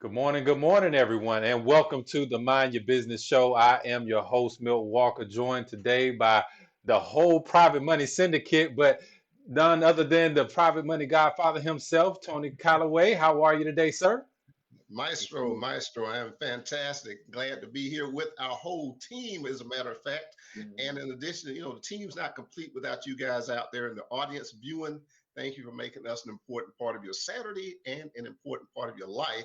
Good morning, everyone, and welcome to the Mind Your Business Show. I am your host, Milt Walker, joined today by the whole Private Money Syndicate, but none other than the Private Money Godfather himself, Tony Calloway. How are you today, sir? Maestro, I am fantastic. Glad to be here with our whole team, as a matter of fact. And in addition, the team's not complete without you guys out there in the audience viewing. Thank you for making us an important part of your Saturday and an important part of your life.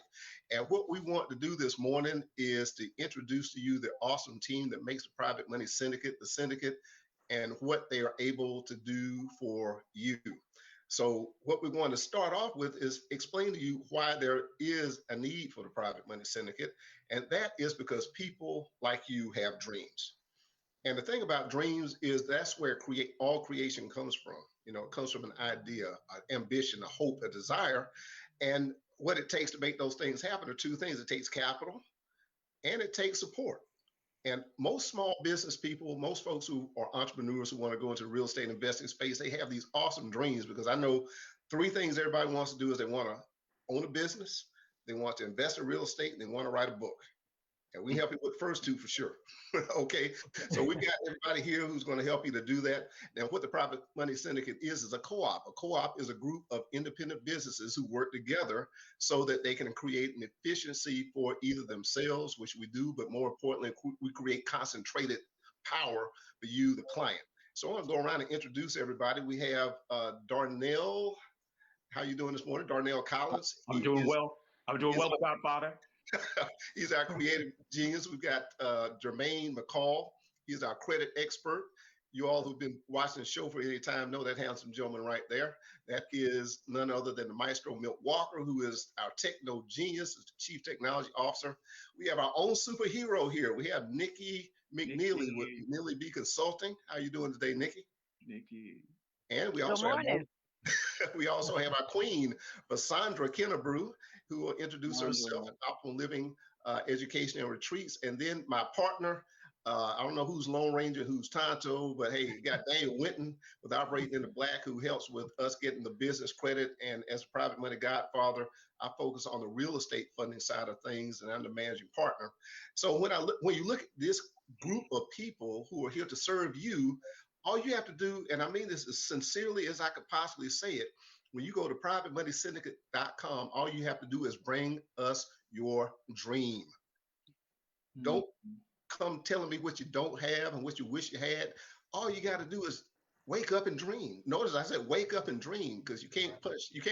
And what we want to do this morning is to introduce to you the awesome team that makes the Private Money Syndicate, the Syndicate, and what they are able to do for you. So, what we're going to start off with is explain to you why there is a need for the private money syndicate. And that is because people like you have dreams. And the thing about dreams is that's where all creation comes from. It comes from an idea, an ambition, a hope, a desire. And what it takes to make those things happen are two things: it takes capital and it takes support. And most small business people, most folks who are entrepreneurs who want to go into the real estate investing space, they have these awesome dreams because I know three things everybody wants to do is they want to own a business, they want to invest in real estate, and they want to write a book. And we help you with the first two for sure. Okay. So we've got everybody here who's going to help you to do that. Now, what the Private Money Syndicate is a co-op. A co-op is a group of independent businesses who work together so that they can create an efficiency for either themselves, which we do, but more importantly, we create concentrated power for you, the client. So I want to go around and introduce everybody. We have Darnell. How you doing this morning? Darnell Collins. I'm doing well. I'm doing well, Godfather. He's our creative genius. We've got Jermaine McCall. He's our credit expert. You all who've been watching the show for any time know that handsome gentleman right there. That is none other than the maestro Milt Walker, who is our techno genius, the chief technology officer. We have our own superhero here. We have Nikki McNeely with McNeely B Consulting. How you doing today, Nikki? Nikki. And we Good also have morning. we also have our queen, Cassandra Kennebrew, who will introduce herself at Optimal Living Education and Retreats. And then my partner, I don't know who's Lone Ranger, who's Tonto, but hey, you got Daniel Winton with Operating in the Black, who helps with us getting the business credit. And as a private money godfather, I focus on the real estate funding side of things, and I'm the managing partner. So when you look at this group of people who are here to serve you, all you have to do, and I mean this as sincerely as I could possibly say it, when you go to privatemoneysyndicate.com, all you have to do is bring us your dream. Don't come telling me what you don't have and what you wish you had. All you got to do is wake up and dream. Notice I said wake up and dream because you can't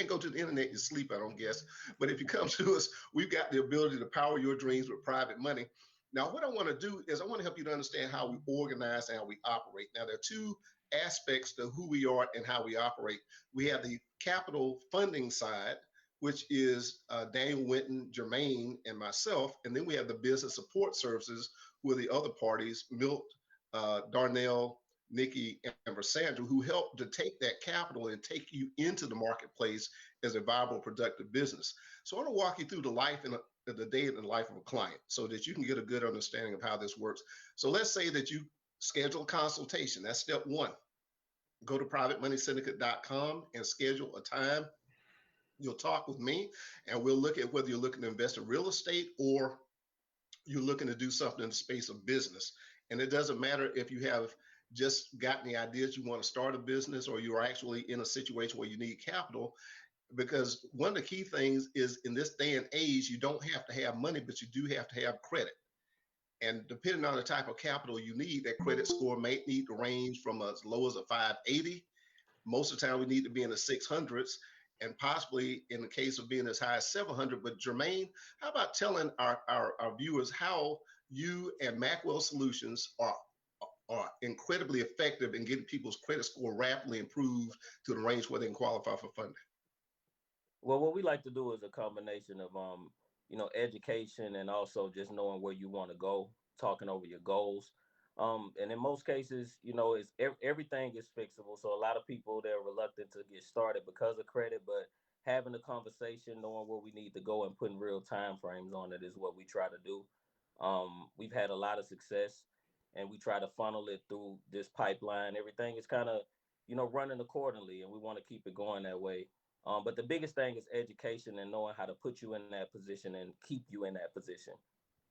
go to the internet and sleep, I don't guess. But if you come to us, we've got the ability to power your dreams with private money. Now, what I want to do is I want to help you to understand how we organize and how we operate. Now, there are two aspects to who we are and how we operate. We have the capital funding side, which is Daniel Winton, Jermaine, and myself. And then we have the business support services, who are the other parties, Milt, Darnell, Nikki, and Versandra, who help to take that capital and take you into the marketplace as a viable, productive business. So I want to walk you through the life and the day in the life of a client so that you can get a good understanding of how this works. So let's say that you schedule a consultation. That's step one. Go to privatemoneysyndicate.com and schedule a time. You'll talk with me and we'll look at whether you're looking to invest in real estate or you're looking to do something in the space of business. And it doesn't matter if you have just gotten the ideas you want to start a business or you're actually in a situation where you need capital, because one of the key things is in this day and age, you don't have to have money, but you do have to have credit. And depending on the type of capital you need, that credit score may need to range from as low as a 580. Most of the time, we need to be in the 600s, and possibly in the case of being as high as 700. But Jermaine, how about telling our viewers how you and Macwell Solutions are incredibly effective in getting people's credit score rapidly improved to the range where they can qualify for funding? Well, what we like to do is a combination of education and also just knowing where you want to go, talking over your goals. And in most cases, it's everything is fixable. So a lot of people they're reluctant to get started because of credit, but having a conversation, knowing where we need to go, and putting real time frames on it is what we try to do. We've had a lot of success, and we try to funnel it through this pipeline. Everything is kind of running accordingly, and we want to keep it going that way. But the biggest thing is education and knowing how to put you in that position and keep you in that position.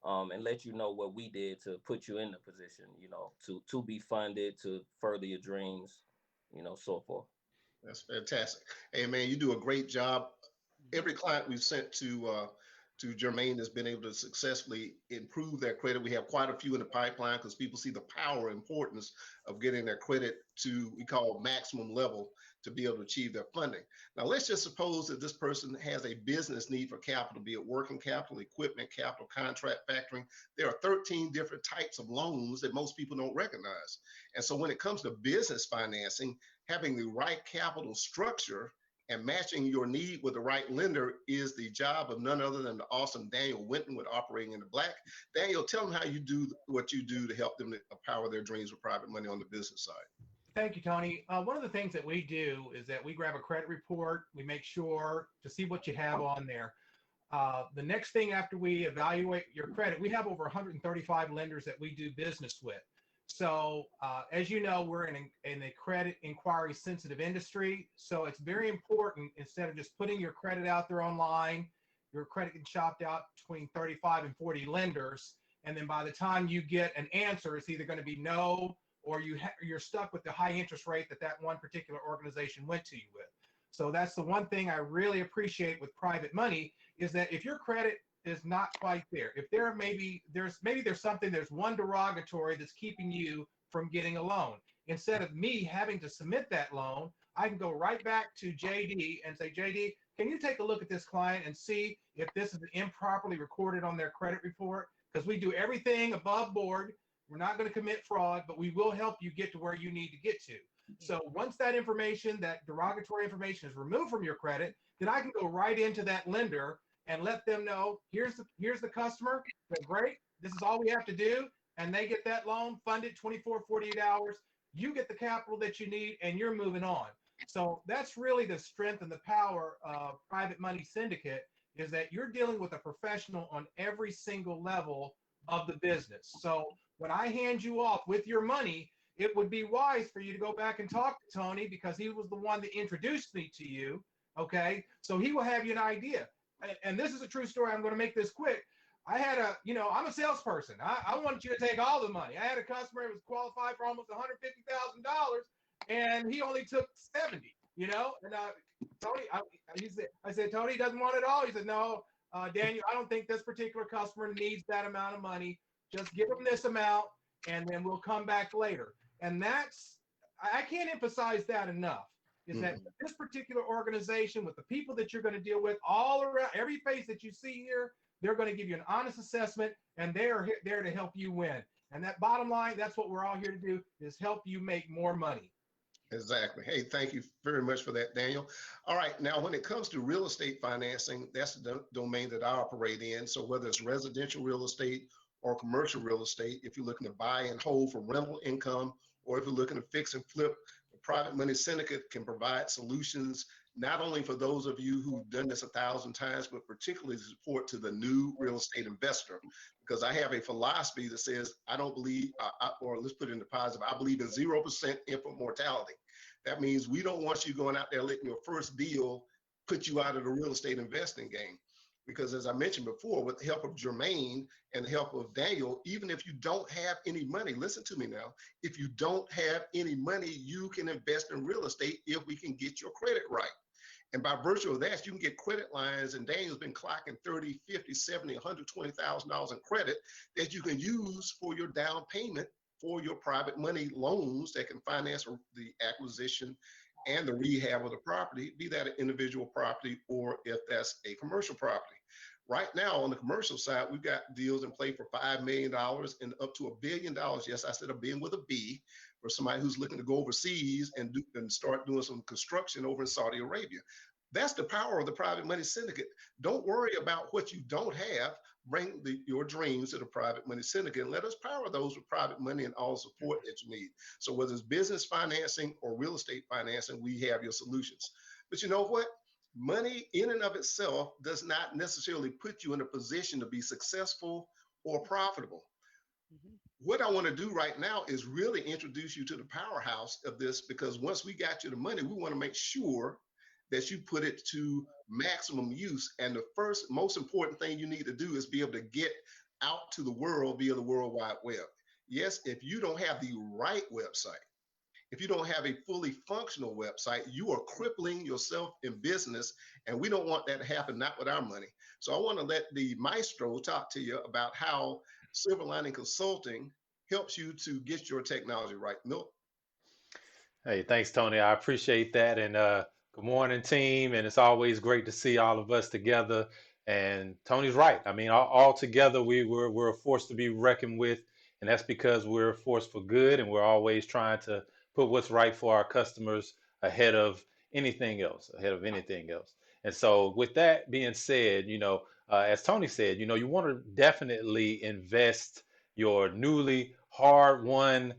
And let you know what we did to put you in the position, to be funded, to further your dreams, so forth. That's fantastic. Hey man, you do a great job. Every client we've sent to Jermaine has been able to successfully improve their credit. We have quite a few in the pipeline because people see the power and importance of getting their credit to we call maximum level to be able to achieve their funding. Now let's just suppose that this person has a business need for capital, be it working capital, equipment capital, contract factoring. There are 13 different types of loans that most people don't recognize. And so when it comes to business financing, having the right capital structure and matching your need with the right lender is the job of none other than the awesome Daniel Winton with Operating in the Black. Daniel, tell them how you do what you do to help them to power their dreams with private money on the business side. Thank you, Tony. One of the things that we do is that we grab a credit report. We make sure to see what you have on there. The next thing after we evaluate your credit, we have over 135 lenders that we do business with. So as you know, we're in a credit inquiry sensitive industry. So it's very important, instead of just putting your credit out there online, your credit gets shopped out between 35 and 40 lenders. And then by the time you get an answer, it's either going to be no, or you're stuck with the high interest rate that one particular organization went to you with. So that's the one thing I really appreciate with private money, is that if your credit is not quite there, if there's one derogatory that's keeping you from getting a loan, instead of me having to submit that loan, I can go right back to JD and say, JD, can you take a look at this client and see if this is improperly recorded on their credit report? Because we do everything above board. We're not going to commit fraud, but we will help you get to where you need to get to. So once that information, that derogatory information, is removed from your credit, then I can go right into that lender and let them know, here's the customer. They're great. This is all we have to do. And they get that loan funded 24, 48 hours. You get the capital that you need and you're moving on. So that's really the strength and the power of Private Money Syndicate, is that you're dealing with a professional on every single level of the business. So when I hand you off with your money, it would be wise for you to go back and talk to Tony, because he was the one that introduced me to you. Okay. So he will have you an idea. And this is a true story. I'm going to make this quick. I had I'm a salesperson. I wanted you to take all the money. I had a customer who was qualified for almost $150,000, and he only took 70, and Tony, I said, Tony doesn't want it all. He said, no, Daniel, I don't think this particular customer needs that amount of money. Just give them this amount, and then we'll come back later. And I can't emphasize that enough, is that this particular organization, with the people that you're going to deal with all around, every face that you see here, they're going to give you an honest assessment, and they are there to help you win. And that bottom line, that's what we're all here to do, is help you make more money. Exactly. Hey, thank you very much for that, Daniel. All right. Now, when it comes to real estate financing, that's the domain that I operate in. So whether it's residential real estate or commercial real estate, if you're looking to buy and hold for rental income, or if you're looking to fix and flip, the Private Money Syndicate can provide solutions, not only for those of you who've done this 1,000 times, but particularly support to the new real estate investor. Because I have a philosophy that says, I don't believe, or let's put it into positive, I believe in 0% infant mortality. That means we don't want you going out there letting your first deal put you out of the real estate investing game. Because as I mentioned before, with the help of Jermaine and the help of Daniel, even if you don't have any money, listen to me now, if you don't have any money, you can invest in real estate if we can get your credit right. And by virtue of that, you can get credit lines, and Daniel's been clocking 30, 50, 70, $120,000 in credit that you can use for your down payment for your private money loans that can finance the acquisition and the rehab of the property, be that an individual property or if that's a commercial property. Right now on the commercial side, we've got deals in play for $5 million and up to $1 billion. Yes, I said a billion with a B, for somebody who's looking to go overseas and start doing some construction over in Saudi Arabia. That's the power of the Private Money Syndicate. Don't worry about what you don't have. Bring your dreams to the Private Money Syndicate and let us power those with private money and all support that you need. So whether it's business financing or real estate financing, we have your solutions. But you know what? Money in and of itself does not necessarily put you in a position to be successful or profitable. What I want to do right now is really introduce you to the powerhouse of this, because once we got you the money, we want to make sure that you put it to maximum use. And the first most important thing you need to do is be able to get out to the world via the World Wide Web. Yes, if you don't have the right website, if you don't have a fully functional website, you are crippling yourself in business. And we don't want that to happen, not with our money. So I want to let the maestro talk to you about how Silver Lining Consulting helps you to get your technology right. Milt? Hey, thanks, Tony. I appreciate that. And good morning, team. And it's always great to see all of us together. And Tony's right. I mean, all together, we're a force to be reckoned with. And that's because we're a force for good. And we're always trying to put what's right for our customers ahead of anything else, ahead of anything else. And so, with that being said, as Tony said, you want to definitely invest your newly hard-won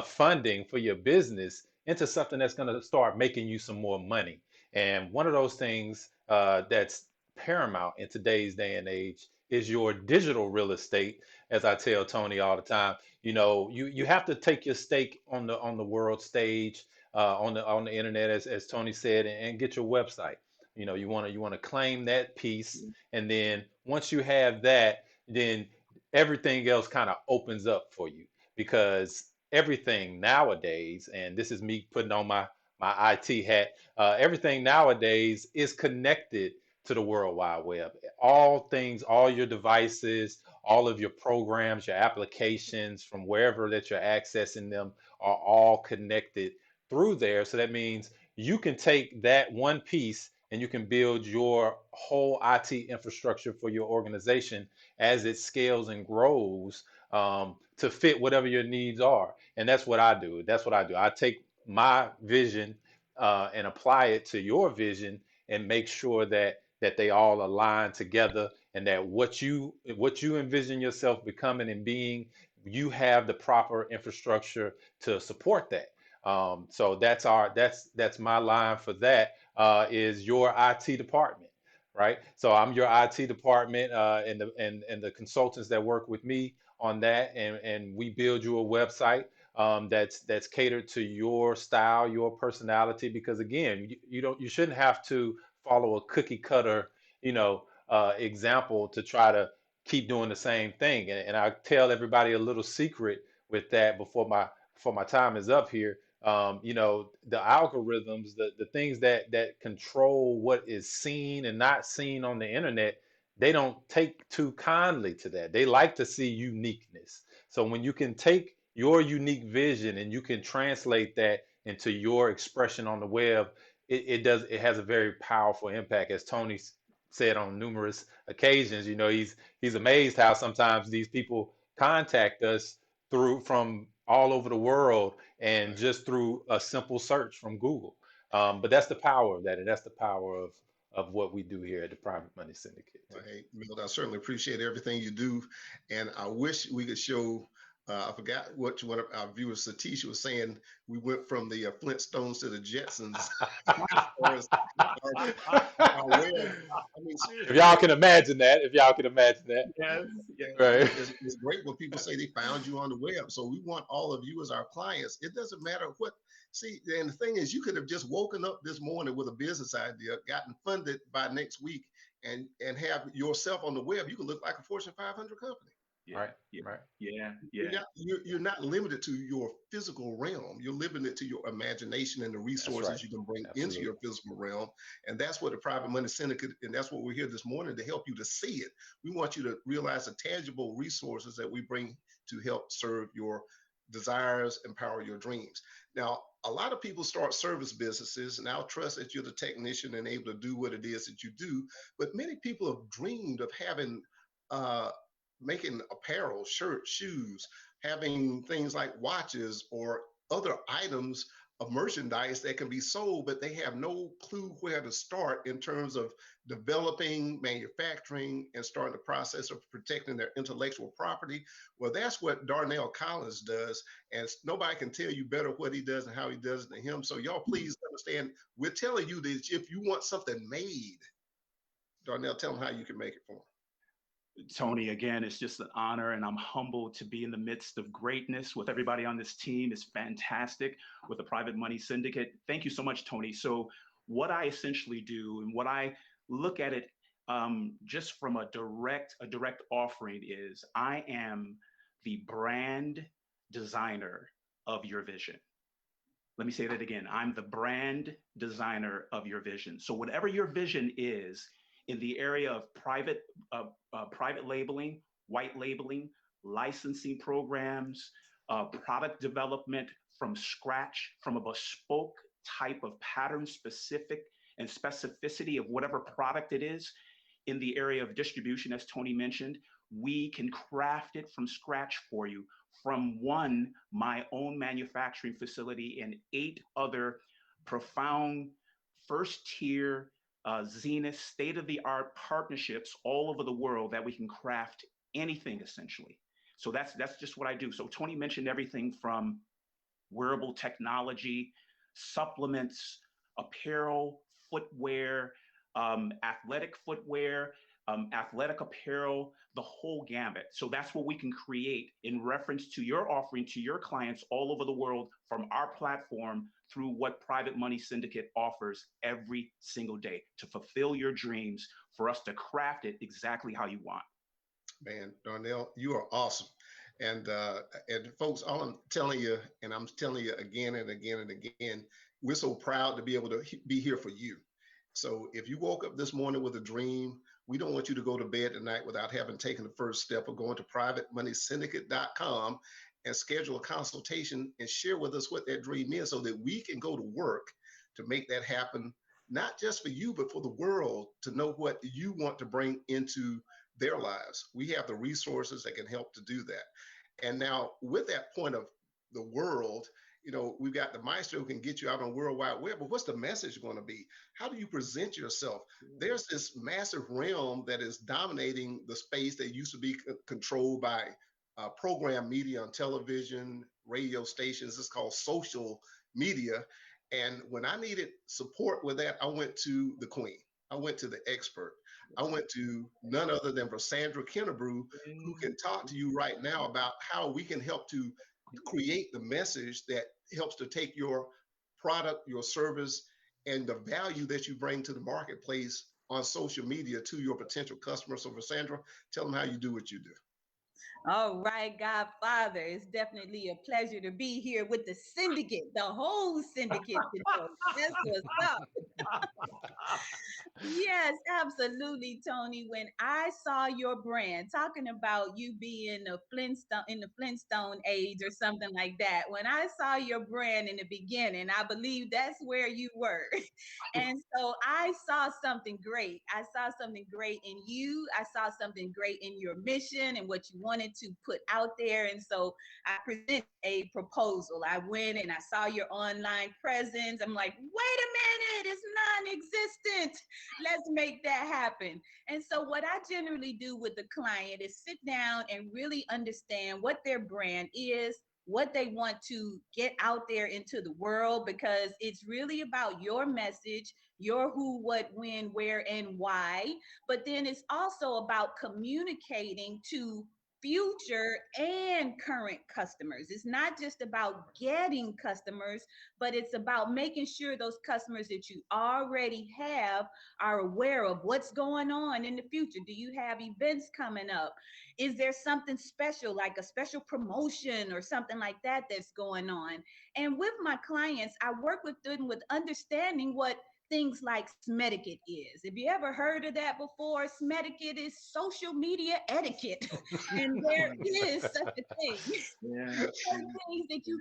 funding for your business into something that's going to start making you some more money. And one of those things that's paramount in today's day and age is your digital real estate. As I tell Tony all the time, you have to take your stake on the world stage, on the internet, as Tony said, and get your website. You want to claim that piece, and then once you have that, then everything else kind of opens up for you, because everything nowadays, and this is me putting on my IT hat, everything nowadays is connected to the World Wide Web. All things, all your devices, all of your programs, your applications from wherever that you're accessing them are all connected through there. So that means you can take that one piece and you can build your whole IT infrastructure for your organization as it scales and grows, to fit whatever your needs are. And that's what I do. That's what I do. I take my vision and apply it to your vision and make sure that they all align together, and that what you envision yourself becoming and being, you have the proper infrastructure to support that. So that's my line for that, is your IT department, right? So I'm your IT department, and the consultants that work with me on that, and we build you a website that's catered to your style, your personality. Because again, you shouldn't have to follow a cookie cutter, example to try to keep doing the same thing. And I tell everybody a little secret with that before my time is up here. The algorithms, the things that control what is seen and not seen on the internet, they don't take too kindly to that. They like to see uniqueness. So when you can take your unique vision and you can translate that into your expression on the web, it has a very powerful impact. As Tony said on numerous occasions, he's amazed how sometimes these people contact us from all over the world, and just through a simple search from Google. But that's the power of that, and that's the power of what we do here at the Private Money Syndicate. Hey, Milt, I certainly appreciate everything you do. And I wish we could show, I forgot what one of our viewers, Satish, was saying. We went from the Flintstones to the Jetsons as far as our web. I mean, If seriously, y'all can imagine that, Yes, yes. right? it's great when people say they found you on the web. So we want all of you as our clients. It doesn't matter what. See, and the thing is, you could have just woken up this morning with a business idea, gotten funded by next week, and have yourself on the web. You can look like a Fortune 500 company. Yeah, Right, yeah, right. yeah, You're yeah. not, you're not limited to your physical realm. You're limited to your imagination and the That's right. resources you can bring into Absolutely. your physical realm. And that's what the Private Money Syndicate, and that's what we're here this morning to help you to see it. We want you to realize the tangible resources that we bring to help serve your desires, empower your dreams. Now, a lot of people start service businesses, and I'll trust that you're the technician and able to do what it is that you do. But many people have dreamed of having uh, making apparel, shirts, shoes, having things like watches or other items of merchandise that can be sold, but they have no clue where to start in terms of developing, manufacturing, and starting the process of protecting their intellectual property. Well, that's what Darnell Collins does, and nobody can tell you better what he does and how he does it than him. So y'all please understand, we're telling you that if you want something made, Darnell, tell them how you can make it for them. Tony, again, it's just an honor, and I'm humbled to be in the midst of greatness with everybody on this team. It's fantastic with the Private Money Syndicate. Thank you so much, Tony. So what I essentially do and what I look at it just from a direct offering is I am the brand designer of your vision. Let me say that again. I'm the brand designer of your vision. So whatever your vision is in the area of private labeling, white labeling, licensing programs, product development from scratch, from a bespoke type of pattern specific and specificity of whatever product it is, in the area of distribution, as Tony mentioned, we can craft it from scratch for you from one, my own manufacturing facility, and 8 other profound first tier, zenith, state of the art partnerships all over the world that we can craft anything essentially. So that's just what I do. So Tony mentioned everything from wearable technology, supplements, apparel, footwear, athletic footwear, athletic apparel, the whole gamut. So that's what we can create in reference to your offering to your clients all over the world from our platform through what Private Money Syndicate offers every single day to fulfill your dreams, for us to craft it exactly how you want. Man, Darnell, you are awesome. And folks, all I'm telling you, and I'm telling you again and again and again, we're so proud to be able to be here for you. So if you woke up this morning with a dream, we don't want you to go to bed tonight without having taken the first step of going to privatemoneysyndicate.com and schedule a consultation and share with us what that dream is so that we can go to work to make that happen, not just for you, but for the world to know what you want to bring into their lives. We have the resources that can help to do that. And now with that point of the world, you know, we've got the maestro who can get you out on World Wide Web, but what's the message going to be? How do you present yourself? There's this massive realm that is dominating the space that used to be controlled by program media on television, radio stations. It's called social media. And when I needed support with that, I went to the queen. I went to the expert. I went to none other than Sandra Kennebrew, who can talk to you right now about how we can help to create the message that helps to take your product, your service, and the value that you bring to the marketplace on social media to your potential customers. So, Sandra, tell them how you do what you do. All right, Godfather. It's definitely a pleasure to be here with the syndicate, the whole syndicate today. That's what's up. Yes, absolutely, Tony. When I saw your brand, talking about you being a Flintstone in the Flintstone age or something like that, when I saw your brand in the beginning, I believe that's where you were. And so I saw something great. I saw something great in you. I saw something great in your mission and what you wanted to put out there. And so I presented a proposal. I went and I saw your online presence. I'm like, wait a minute, it's non-existent. Let's make that happen. And so what I generally do with the client is sit down and really understand what their brand is, what they want to get out there into the world, because it's really about your message, your who, what, when, where, and why. But then it's also about communicating to future and current customers. It's not just about getting customers, but it's about making sure those customers that you already have are aware of what's going on in the future. Do you have events coming up? Is there something special, like a special promotion or something like that that's going on? And with my clients, I work with them with understanding what things like Syndicate is. Have you ever heard of that before? Syndicate is social media etiquette. And there is such a thing. Yeah. Some things that you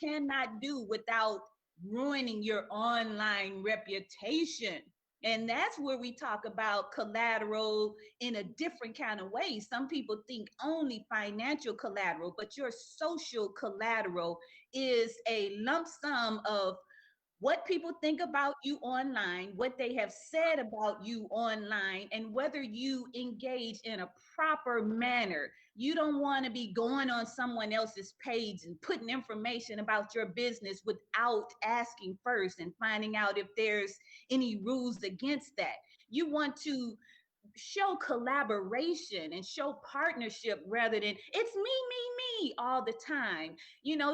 cannot do without ruining your online reputation. And that's where we talk about collateral in a different kind of way. Some people think only financial collateral, but your social collateral is a lump sum of what people think about you online, what they have said about you online, and whether you engage in a proper manner. You don't want to be going on someone else's page and putting information about your business without asking first and finding out if there's any rules against that. You want to show collaboration and show partnership rather than it's me all the time.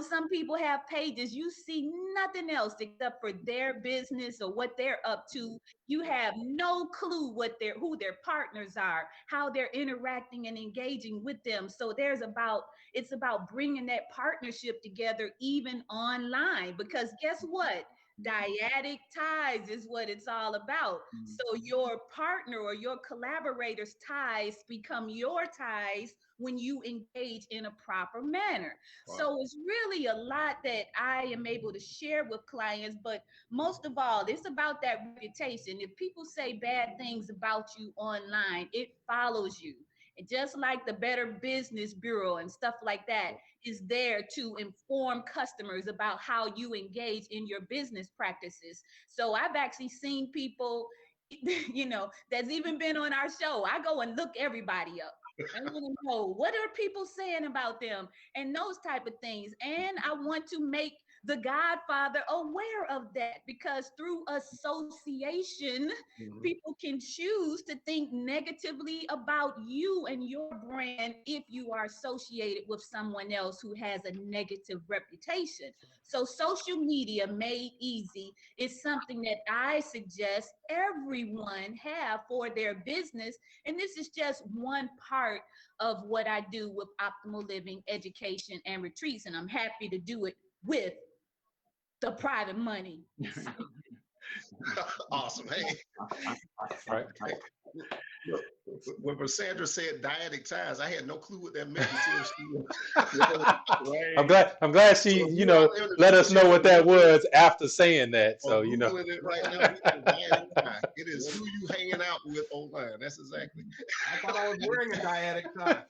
Some people have pages, you see nothing else except for their business or what they're up to. You have no clue who their partners are, how they're interacting and engaging with them. So it's about bringing that partnership together even online, because guess what? Dyadic ties is what it's all about. So your partner or your collaborators' ties become your ties when you engage in a proper manner. Wow. So it's really a lot that I am able to share with clients, but most of all, it's about that reputation. If people say bad things about you online, it follows you. And just like the Better Business Bureau and stuff like that is there to inform customers about how you engage in your business practices. So I've actually seen people, that's even been on our show. I go and look everybody up. I want to know, what are people saying about them and those type of things. And I want to make the Godfather aware of that, because through association, Mhm. people can choose to think negatively about you and your brand if you are associated with someone else who has a negative reputation. So social media made easy is something that I suggest everyone have for their business. And this is just one part of what I do with optimal living education and retreats. And I'm happy to do it with the private money. Awesome. Hey, Right. look, when Sandra said dyadic ties, I had no clue what that meant until I'm Right. glad. I'm glad she, So you out there in the let us know future what that was after saying that. or So, Googling it right now, we got a dyadic tie. It is who you hanging out with online. That's exactly. I thought I was wearing a dyadic tie.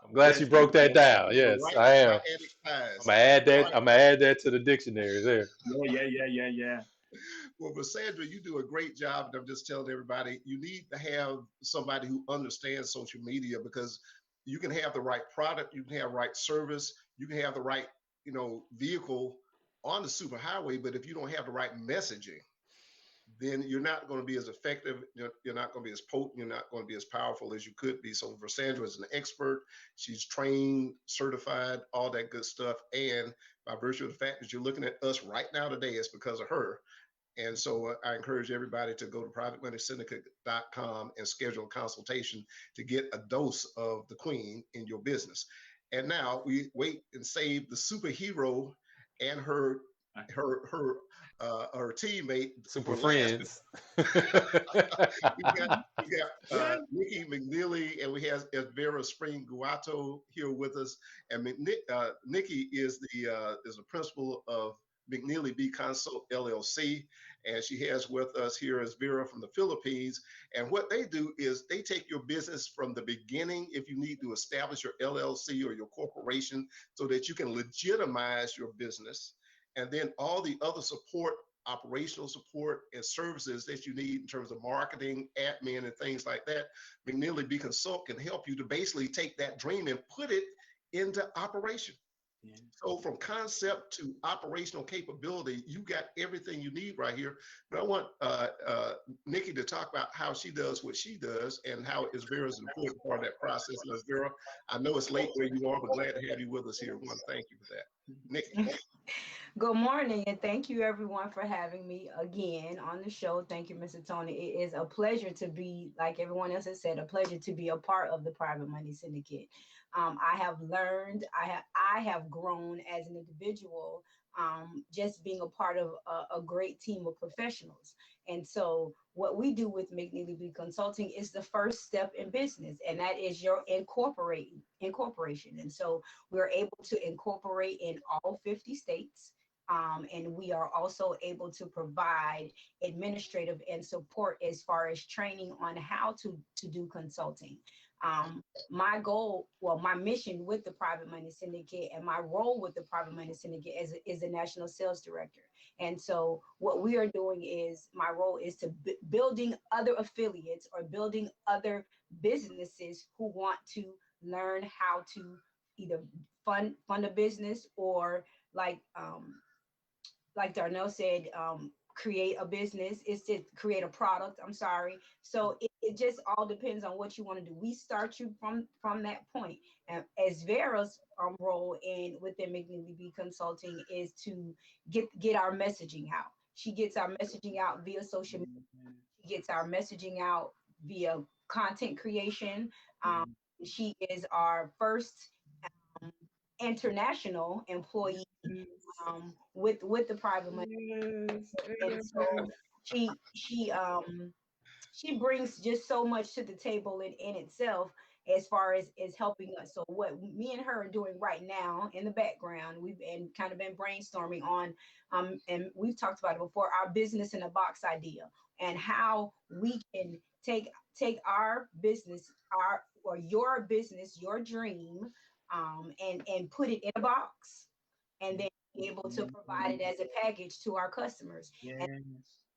I'm glad she broke that down. The Yes, right I am. dyadic I'm ties. gonna add All that. right. I'm gonna add that to the dictionary there. Yeah. Well, but Sandra, you do a great job. And I'm just telling everybody, you need to have somebody who understands social media, because you can have the right product, you can have right service, you can have the right, vehicle on the superhighway. But if you don't have the right messaging, then you're not going to be as effective. You're not going to be as potent. You're not going to be as powerful as you could be. So for Sandra is an expert. She's trained, certified, all that good stuff. And by virtue of the fact that you're looking at us right now today, it's because of her. And so I encourage everybody to go to privatemoneysyndicate.com and schedule a consultation to get a dose of the queen in your business. And now we wait and save the superhero and her teammate Super for last. friends. We got Nikki McNeely, and we have Vera Spring Guato here with us. And Nikki is the principal of McNeely B Consult LLC, and she has with us here is Vera from the Philippines. And what they do is they take your business from the beginning, if you need to establish your LLC or your corporation, so that you can legitimize your business, and then all the other support, operational support and services that you need in terms of marketing, admin, and things like that. McNeely B Consult can help you to basically take that dream and put it into operation. Yeah. So from concept to operational capability, you got everything you need right here. But I want Nikki to talk about how she does what she does and how is Vera's an important part of that process. And Vera, I know it's late where you are, but glad to have you with us here. I want to thank you for that. Nikki. Good morning, and thank you everyone for having me again on the show. Thank you, Mr. Tony. It is a pleasure to be, like everyone else has said, a pleasure to be a part of the Private Money Syndicate. I have learned, I have grown as an individual, just being a part of a great team of professionals. And so what we do with McNeely B Consulting is the first step in business, and that is your incorporation. And so we're able to incorporate in all 50 states. And we are also able to provide administrative and support as far as training on how to do consulting. My goal, well, my mission with the Private Money Syndicate and my role with the Private Money Syndicate is the National Sales Director. And so what we are doing is, my role is to building other affiliates or building other businesses who want to learn how to either fund a business, or like Darnell said, create a business, is to create a product. I'm sorry. So it just all depends on what you want to do. We start you from that point. And as Vera's role in within McNeely B Consulting is to get our messaging out. She gets our messaging out via social media. She gets our messaging out via content creation. Um, she is our first um, international employee with the private money, and so she brings just so much to the table in itself as far as helping us. So what me and her are doing right now in the background, we've been kind of been brainstorming on and we've talked about it before, our business in a box idea, and how we can take our business, our or your business, your dream, and put it in a box, and then be able to provide it as a package to our customers. Yes.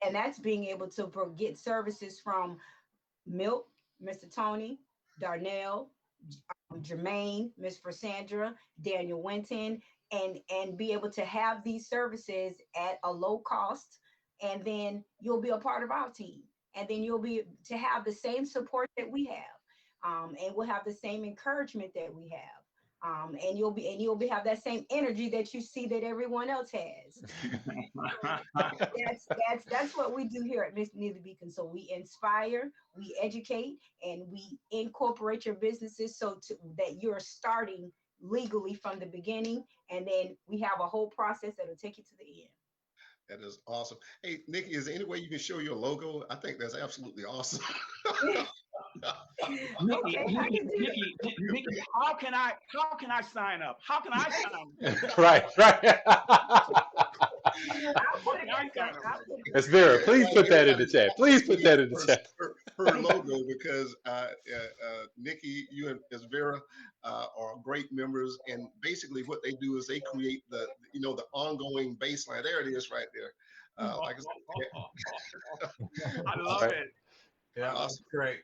And that's being able to get services from Milk, Mr. Tony, Darnell, Jermaine, Miss Sandra, Daniel Winton, and be able to have these services at a low cost, and then you'll be a part of our team, and then you'll be to have the same support that we have, and we'll have the same encouragement that we have. And you'll be have that same energy that you see that everyone else has. That's what we do here at Miss Neither Beacon. So we inspire, we educate, and we incorporate your businesses that you're starting legally from the beginning, and then we have a whole process that'll take you to the end. That is awesome. Hey, Nikki, is there any way you can show your logo? I think that's absolutely awesome. Nikki, Okay, I can do that. Nikki, how can I sign up? How can I sign up? Right, right. I'll put it I back sign up. up? I'll put it Miss back Vera, up. please put that in the Everybody's chat. Please put that in the chat. her logo, because Nikki, you and Ms. Vera are great members, and basically what they do is they create the ongoing baseline. There it is, right there. Like I said, I love awesome, it. Yeah, awesome. great.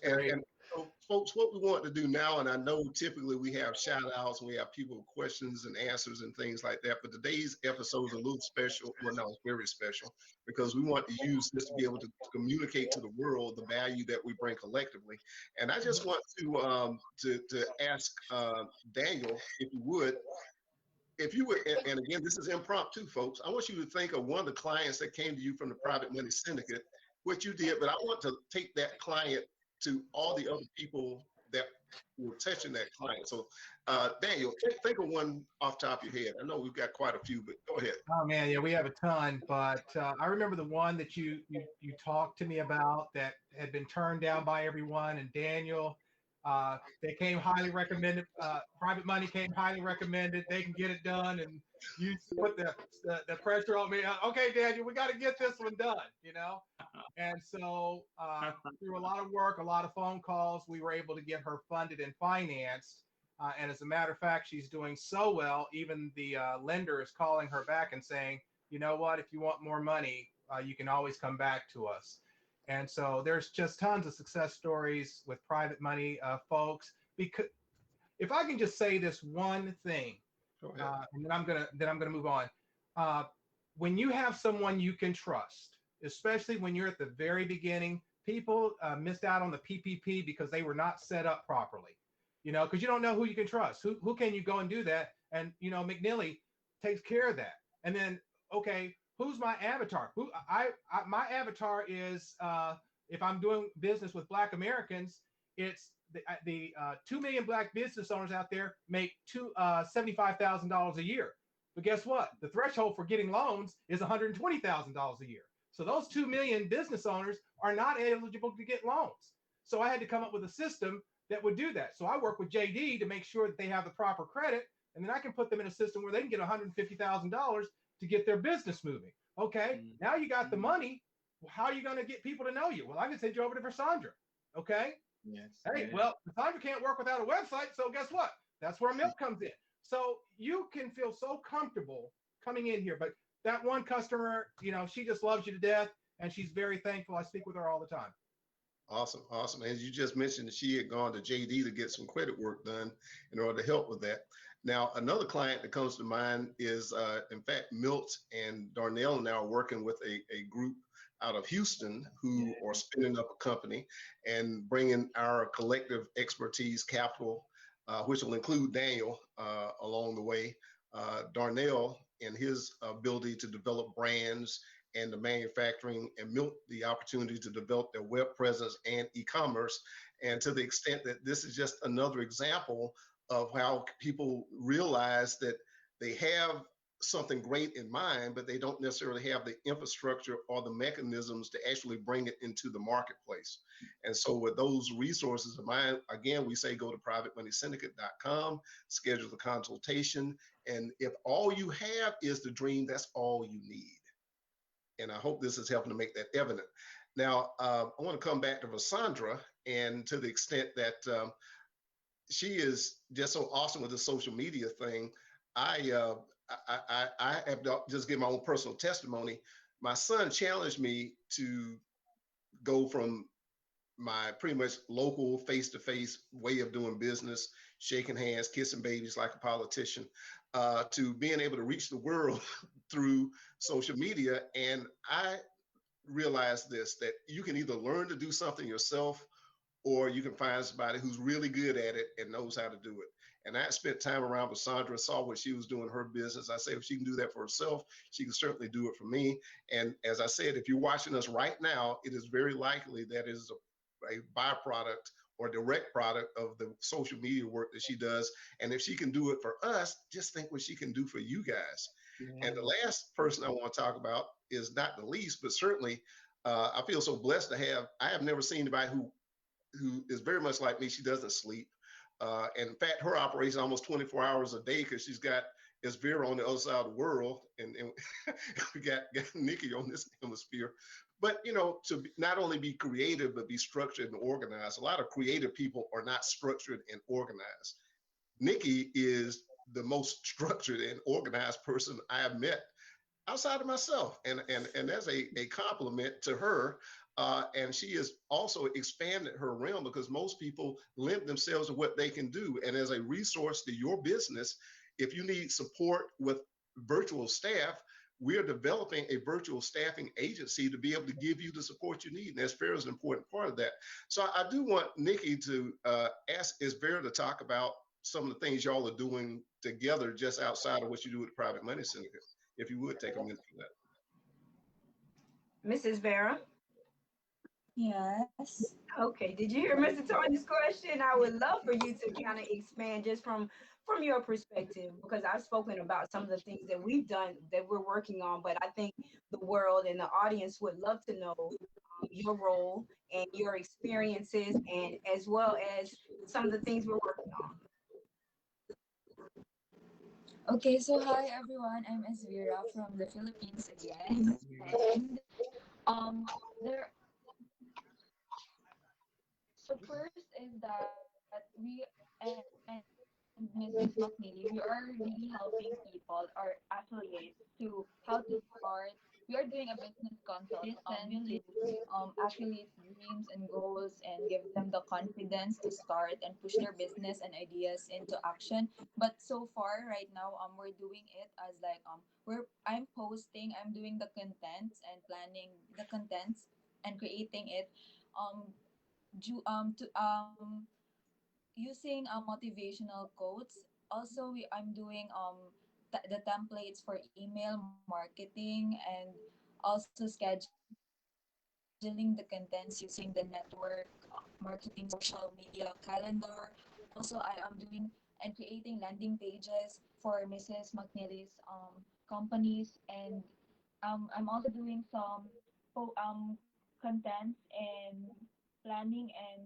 And so, folks, what we want to do now, and I know typically we have shout outs and we have people with questions and answers and things like that, but today's episode is a little special. Well, no, it's very special because we want to use this to be able to communicate to the world the value that we bring collectively. And I just want to ask Daniel, if you would, and again, this is impromptu, folks. I want you to think of one of the clients that came to you from the Private Money Syndicate, what you did, but I want to take that client to all the other people that were touching that client. So, Daniel, think of one off the top of your head. I know we've got quite a few, but go ahead. Oh man, yeah, we have a ton, but I remember the one that you talked to me about that had been turned down by everyone. And Daniel, they came highly recommended. Private Money came highly recommended. They can get it done, and you put the pressure on me. Okay, Daniel, we got to get this one done, And so through a lot of work, a lot of phone calls, we were able to get her funded and financed. And as a matter of fact, she's doing so well, even the lender is calling her back and saying, you know what, if you want more money, you can always come back to us. And so there's just tons of success stories with private money folks. Because if I can just say this one thing, and then I'm gonna move on. When you have someone you can trust, especially when you're at the very beginning, people missed out on the PPP because they were not set up properly. Because you don't know who you can trust. Who can you go and do that? And McNeely takes care of that. And then, okay, who's my avatar? My avatar is if I'm doing business with Black Americans, it's the 2 million Black business owners out there make $75,000 a year. But guess what? The threshold for getting loans is $120,000 a year. So those 2 million business owners are not eligible to get loans. So I had to come up with a system that would do that. So I work with JD to make sure that they have the proper credit, and then I can put them in a system where they can get $150,000 to get their business moving. Okay, now you got the money. Well, how are you going to get people to know you? Well, I can send you over to Versandra. Okay. Yes. Hey, well, Versandra can't work without a website, so guess what? That's where Milk comes in. So you can feel so comfortable coming in here. But that one customer, she just loves you to death, and she's very thankful. I speak with her all the time. Awesome, awesome. As you just mentioned, she had gone to JD to get some credit work done in order to help with that. Now, another client that comes to mind is, in fact, Milt and Darnell now are working with a group out of Houston who are spinning up a company and bringing our collective expertise capital, which will include Daniel along the way. Darnell and his ability to develop brands and the manufacturing, and Milk the opportunity to develop their web presence and e-commerce. And to the extent that this is just another example of how people realize that they have something great in mind, but they don't necessarily have the infrastructure or the mechanisms to actually bring it into the marketplace. And so with those resources of mine, again, we say go to privatemoneysyndicate.com, schedule the consultation. And if all you have is the dream, that's all you need. And I hope this is helping to make that evident. Now, I want to come back to Vassandra, and to the extent that she is just so awesome with the social media thing. I, uh, I have to just give my own personal testimony. My son challenged me to go from my pretty much local face-to-face way of doing business, shaking hands, kissing babies like a politician, to being able to reach the world through social media. And I realize this, that you can either learn to do something yourself, or you can find somebody who's really good at it and knows how to do it. And I spent time around with Sandra, saw what she was doing in her business. I said, if she can do that for herself, she can certainly do it for me. And as I said, if you're watching us right now, it is very likely that is a byproduct or direct product of the social media work that she does. And if she can do it for us, just think what she can do for you guys. And the last person I want to talk about is not the least, but certainly I feel so blessed to have. I have never seen anybody who is very much like me. She doesn't sleep. And in fact, her operation almost 24 hours a day because she's got is Vera on the other side of the world, and we got Nikki on this hemisphere. But you know, to not only be creative but be structured and organized. A lot of creative people are not structured and organized. Nikki is the most structured and organized person I have met outside of myself, and that's a compliment to her. And she has also expanded her realm because most people limit themselves to what they can do. And as a resource to your business, if you need support with virtual staff, we are developing a virtual staffing agency to be able to give you the support you need. And that's Vera is an important part of that. So I do want Nikki to ask is Vera to talk about some of the things y'all are doing together just outside of what you do with the Private Money Syndicate. If you would take a minute for that. Mrs. Vera. Yes. Okay, did you hear Mr. Tony's question? I would love for you to kind of expand just from your perspective, because I've spoken about some of the things that we've done that we're working on, but I think the world and the audience would love to know your role and your experiences, and as well as some of the things we're working on. Okay, so hi everyone. I'm Esvira from the Philippines again. And there the first is that and Mrs. McNeely, we are really helping people or affiliates to how to start. We are doing a business consult to affiliates dreams and goals and give them the confidence to start and push their business and ideas into action. But so far right now we're doing it as like I'm doing the contents and planning the contents and creating it um to using motivational quotes. Also, I'm doing the templates for email marketing and also scheduling the contents using the network marketing social media calendar. Also, I am doing and creating landing pages for Mrs. McNeely's companies, and I'm also doing some contents and planning and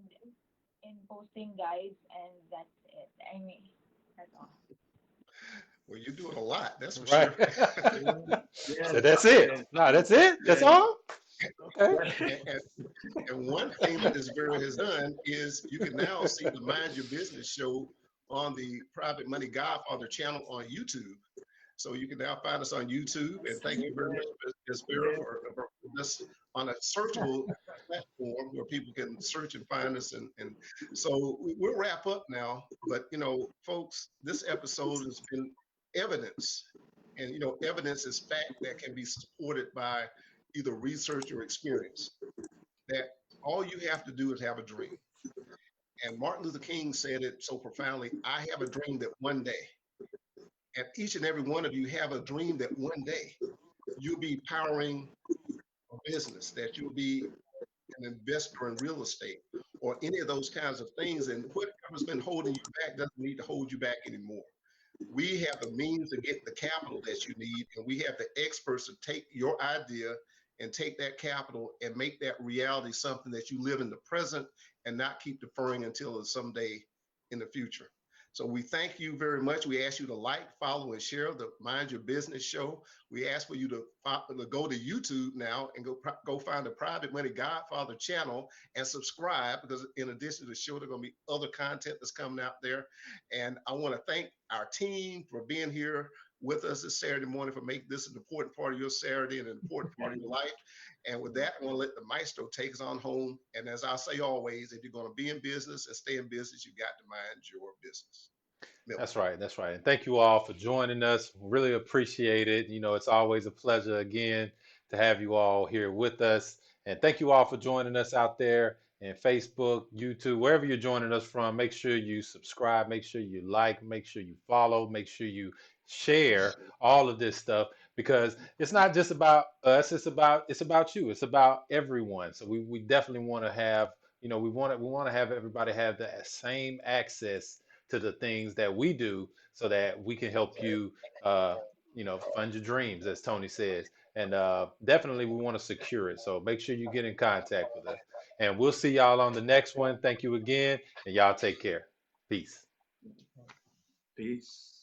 in posting guides, and that's it. I mean, that's all. Well, you're doing a lot, that's for Right. sure. So that's it. No, that's it. That's all. Okay. and, and, and one thing that this Vera has done is you can now see the Mind Your Business show on the Private Money Godfather channel on YouTube. So you can now find us on YouTube. And thank you very much, Ms. Vera, for this on a searchable platform where people can search and find us. And so we'll wrap up now. But, folks, this episode has been evidence. And, evidence is fact that can be supported by either research or experience. That all you have to do is have a dream. And Martin Luther King said it so profoundly, I have a dream that one day, and each and every one of you have a dream that one day you'll be powering a business, that you'll be an investor in real estate or any of those kinds of things. And whatever's been holding you back doesn't need to hold you back anymore. We have the means to get the capital that you need, and we have the experts to take your idea and take that capital and make that reality something that you live in the present and not keep deferring until someday in the future. So we thank you very much. We ask you to like, follow, and share the Mind Your Business show. We ask for you to go to YouTube now and go find the Private Money Godfather channel and subscribe, because in addition to the show, there's going to be other content that's coming out there. And I want to thank our team for being here with us this Saturday morning, for making this an important part of your Saturday and an important part of your life. And with that, I want to let the maestro take us on home. And as I say always, if you're going to be in business and stay in business, you got to mind your business. Milton. That's right. That's right. And thank you all for joining us. Really appreciate it. It's always a pleasure again to have you all here with us. And thank you all for joining us out there in Facebook, YouTube, wherever you're joining us from. Make sure you subscribe, make sure you like, make sure you follow, make sure you share all of this stuff, because it's not just about us, it's about you. It's about everyone. So we definitely want to have, we want to have everybody have the same access to the things that we do, so that we can help you, fund your dreams, as Tony says. And definitely we want to secure it. So make sure you get in contact with us. And we'll see y'all on the next one. Thank you again, and y'all take care. Peace. Peace.